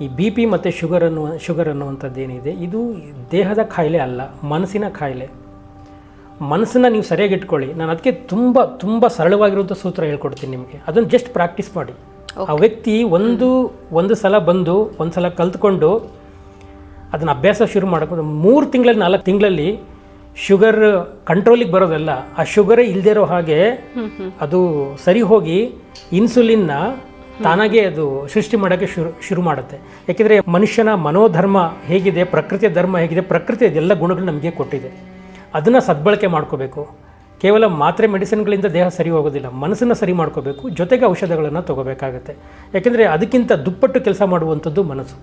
ಈ B P ಮತ್ತು sugar ಅನ್ನುವಂಥದ್ದು ಏನಿದೆ ಇದು ದೇಹದ ಕಾಯಿಲೆ ಅಲ್ಲ, ಮನಸ್ಸಿನ ಕಾಯಿಲೆ. ಮನಸ್ಸನ್ನು ನೀವು ಸರಿಯಾಗಿ ಇಟ್ಕೊಳ್ಳಿ. ನಾನು ಅದಕ್ಕೆ ತುಂಬ ಸರಳವಾಗಿರುವಂಥ ಸೂತ್ರ ಹೇಳ್ಕೊಡ್ತೀನಿ ನಿಮಗೆ. ಅದನ್ನು ಜಸ್ಟ್ ಪ್ರಾಕ್ಟೀಸ್ ಮಾಡಿ. ಆ ವ್ಯಕ್ತಿ ಒಂದು ಸಲ ಬಂದು ಒಂದು ಸಲ ಕಲ್ತ್ಕೊಂಡು ಅದನ್ನು ಅಭ್ಯಾಸ ಶುರು ಮಾಡೋದು 3 ತಿಂಗಳಲ್ಲಿ 4 ತಿಂಗಳಲ್ಲಿ ಶುಗರ್ ಕಂಟ್ರೋಲಿಗೆ ಬರೋದಲ್ಲ, ಆ ಶುಗರೇ ಇಲ್ಲದೇ ಇರೋ ಹಾಗೆ ಅದು ಸರಿ ಹೋಗಿ ಇನ್ಸುಲಿನ್ನ ತಾನಾಗೆ ಅದು ಸೃಷ್ಟಿ ಮಾಡೋಕ್ಕೆ ಶುರು ಮಾಡುತ್ತೆ. ಯಾಕೆಂದರೆ ಮನುಷ್ಯನ ಮನೋಧರ್ಮ ಹೇಗಿದೆ, ಪ್ರಕೃತಿಯ ಧರ್ಮ ಹೇಗಿದೆ, ಪ್ರಕೃತಿಯ ಎಲ್ಲ ಗುಣಗಳು ನಮಗೆ ಕೊಟ್ಟಿದೆ. ಅದನ್ನು ಸದ್ಬಳಕೆ ಮಾಡ್ಕೋಬೇಕು. ಕೇವಲ ಮಾತ್ರೆ ಮೆಡಿಸಿನ್ಗಳಿಂದ ದೇಹ ಸರಿ ಹೋಗೋದಿಲ್ಲ, ಮನಸ್ಸನ್ನು ಸರಿ ಮಾಡ್ಕೋಬೇಕು, ಜೊತೆಗೆ ಔಷಧಗಳನ್ನು ತೊಗೋಬೇಕಾಗತ್ತೆ. ಯಾಕೆಂದರೆ ಅದಕ್ಕಿಂತ ದುಪ್ಪಟ್ಟು ಕೆಲಸ ಮಾಡುವಂಥದ್ದು ಮನಸ್ಸು.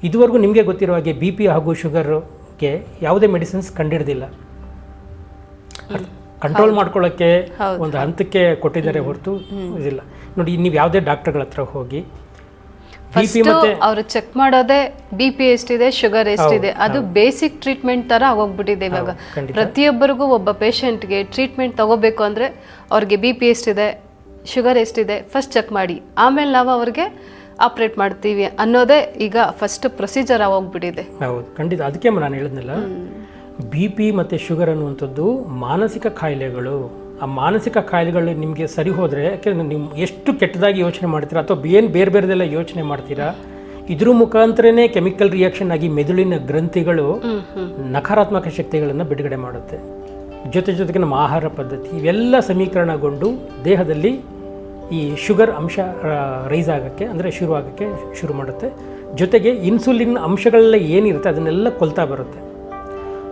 ಇದುವರೆಗೂ ನಿಮಗೆ ಗೊತ್ತಿರೋ ಹಾಗೆ ಬಿ ಪಿ ಹಾಗೂ ಶುಗರ್ಗೆ ಯಾವುದೇ ಮೆಡಿಸಿನ್ಸ್ ಕಂಡಿಡ್ದಿಲ್ಲ. ಕಂಟ್ರೋಲ್ ಮಾಡ್ಕೊಳ್ಳೋಕ್ಕೆ ಒಂದು ಹಂತಕ್ಕೆ ಕೊಟ್ಟಿದ್ದಾರೆ ಹೊರತು ಇದಿಲ್ಲ. ನೋಡಿ, ನೀವು ಯಾವುದೇ ಡಾಕ್ಟರ್ಗಳ ಹತ್ರ ಹೋಗಿ ಅವರು ಚೆಕ್ ಮಾಡೋದೇ ಬಿ ಪಿ ಎಷ್ಟಿದೆ, ಶುಗರ್ ಎಷ್ಟಿದೆ, ಅದು ಬೇಸಿಕ್ ಟ್ರೀಟ್ಮೆಂಟ್ ತರ ಆಗೋಗ್ಬಿಟ್ಟಿದೆ ಇವಾಗ. ಪ್ರತಿಯೊಬ್ಬರಿಗೂ ಒಬ್ಬ ಪೇಷಂಟ್ಗೆ ಟ್ರೀಟ್ಮೆಂಟ್ ತಗೋಬೇಕು ಅಂದ್ರೆ ಅವ್ರಿಗೆ ಬಿ ಪಿ ಎಷ್ಟಿದೆ, ಶುಗರ್ ಎಷ್ಟಿದೆ ಫಸ್ಟ್ ಚೆಕ್ ಮಾಡಿ, ಆಮೇಲೆ ನಾವು ಅವ್ರಿಗೆ ಆಪ್ರೇಟ್ ಮಾಡ್ತೀವಿ ಅನ್ನೋದೇ ಈಗ ಫಸ್ಟ್ ಪ್ರೊಸೀಜರ್ ಆಗೋಗ್ಬಿಟ್ಟಿದೆ. ಹೌದು, ಖಂಡಿತ. ಅದಕ್ಕೆ ನಾನು ಹೇಳಿದ್ನಲ್ಲ, ಬಿ ಪಿ ಮತ್ತು ಶುಗರ್ ಅನ್ನುವಂಥದ್ದು ಮಾನಸಿಕ ಕಾಯಿಲೆಗಳು. ಆ ಮಾನಸಿಕ ಕಾಯಿಲೆಗಳು ನಿಮಗೆ ಸರಿ ಹೋದರೆ, ಯಾಕೆಂದರೆ ನೀವು ಎಷ್ಟು ಕೆಟ್ಟದಾಗಿ ಯೋಚನೆ ಮಾಡ್ತೀರಾ ಅಥವಾ ಏನು ಬೇರೆದೆಲ್ಲ ಯೋಚನೆ ಮಾಡ್ತೀರಾ, ಇದ್ರ ಮುಖಾಂತರನೇ ಕೆಮಿಕಲ್ ರಿಯಾಕ್ಷನ್ ಆಗಿ ಮೆದುಳಿನ ಗ್ರಂಥಿಗಳು ನಕಾರಾತ್ಮಕ ಶಕ್ತಿಗಳನ್ನು ಬಿಡುಗಡೆ ಮಾಡುತ್ತೆ. ಜೊತೆಗೆ ನಮ್ಮ ಆಹಾರ ಪದ್ಧತಿ ಇವೆಲ್ಲ ಸಮೀಕರಣಗೊಂಡು ದೇಹದಲ್ಲಿ ಈ ಶುಗರ್ ಅಂಶ ರೈಸ್ ಆಗೋಕ್ಕೆ ಅಂದರೆ ಶುರು ಮಾಡುತ್ತೆ. ಜೊತೆಗೆ ಇನ್ಸುಲಿನ್ ಅಂಶಗಳೆಲ್ಲ ಏನಿರುತ್ತೆ ಅದನ್ನೆಲ್ಲ ಕೊಲ್ತಾ ಬರುತ್ತೆ.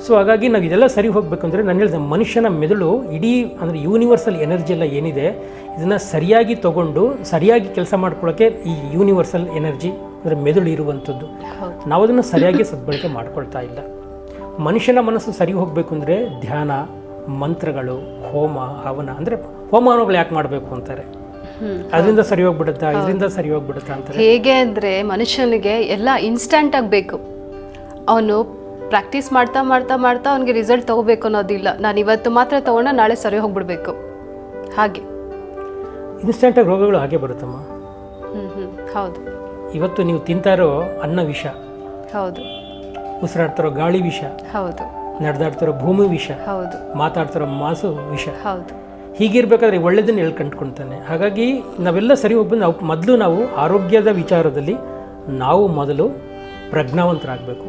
ಸೊ ಹಾಗಾಗಿ ನಾವು ಇದೆಲ್ಲ ಸರಿ ಹೋಗಬೇಕು ಅಂದರೆ ನಾನು ಹೇಳಿದೆ, ಮನುಷ್ಯನ ಮೆದುಳು ಇಡೀ ಅಂದರೆ ಯೂನಿವರ್ಸಲ್ ಎನರ್ಜಿ ಎಲ್ಲ ಏನಿದೆ ಇದನ್ನು ಸರಿಯಾಗಿ ತೊಗೊಂಡು ಸರಿಯಾಗಿ ಕೆಲಸ ಮಾಡ್ಕೊಳ್ಳೋಕ್ಕೆ ಈ ಯೂನಿವರ್ಸಲ್ ಎನರ್ಜಿ ಅಂದರೆ ಮೆದುಳು ಇರುವಂಥದ್ದು. ನಾವು ಅದನ್ನು ಸರಿಯಾಗಿ ಸದ್ಬಳಕೆ ಮಾಡ್ಕೊಳ್ತಾ ಇಲ್ಲ. ಮನುಷ್ಯನ ಮನಸ್ಸು ಸರಿ ಹೋಗಬೇಕು ಅಂದರೆ ಧ್ಯಾನ, ಮಂತ್ರಗಳು, ಹೋಮ ಹವನ, ಅಂದರೆ ಹೋಮ ಹವನಗಳು ಯಾಕೆ ಮಾಡಬೇಕು ಅಂತಾರೆ, ಅದರಿಂದ ಸರಿ ಹೋಗ್ಬಿಡುತ್ತಾ, ಇದರಿಂದ ಸರಿ ಹೋಗ್ಬಿಡುತ್ತಾ ಅಂತಾರೆ. ಹೇಗೆ ಅಂದರೆ ಮನುಷ್ಯನಿಗೆ ಎಲ್ಲ ಇನ್ಸ್ಟಂಟ್ ಆಗಬೇಕು. ಅವನು ಪ್ರಾಕ್ಟೀಸ್ ಮಾಡ್ತಾ ಅವನಿಗೆ ರಿಸಲ್ಟ್ ತಗೋಬೇಕು ಅನ್ನೋದಿಲ್ಲ. ನಾನು ಇವತ್ತು ಮಾತ್ರ ತಗೊಂಡ ನಾಳೆ ಸರಿ ಹೋಗ್ಬಿಡ್ಬೇಕು. ಹಾಗೆ ಇನ್ಸ್ಟಂಟಾಗಿ ರೋಗಗಳು ಹಾಗೆ ಬರುತ್ತಮ್ಮ. ಹೌದು. ಇವತ್ತು ನೀವು ತಿಂತಾರೋ ಅನ್ನ ವಿಷ, ಹೌದು. ಉಸಿರಾಡ್ತಿರೋ ಗಾಳಿ ವಿಷ, ಹೌದು. ನಡೆದಾಡ್ತಿರೋ ಭೂಮಿ ವಿಷ, ಹೌದು. ಮಾತಾಡ್ತಿರೋ ಮಾಸು ವಿಷ, ಹೌದು. ಹೀಗಿರ್ಬೇಕಾದ್ರೆ ಒಳ್ಳೆಯದನ್ನು ಹೇಳ್ಕೊಂಡ್ಕೊಳ್ತಾನೆ. ಹಾಗಾಗಿ ನಾವೆಲ್ಲ ಸರಿ ಹೋಗ್ಬಂದು ನಾವು ಆರೋಗ್ಯದ ವಿಚಾರದಲ್ಲಿ ನಾವು ಮೊದಲು ಪ್ರಜ್ಞಾವಂತರಾಗಬೇಕು.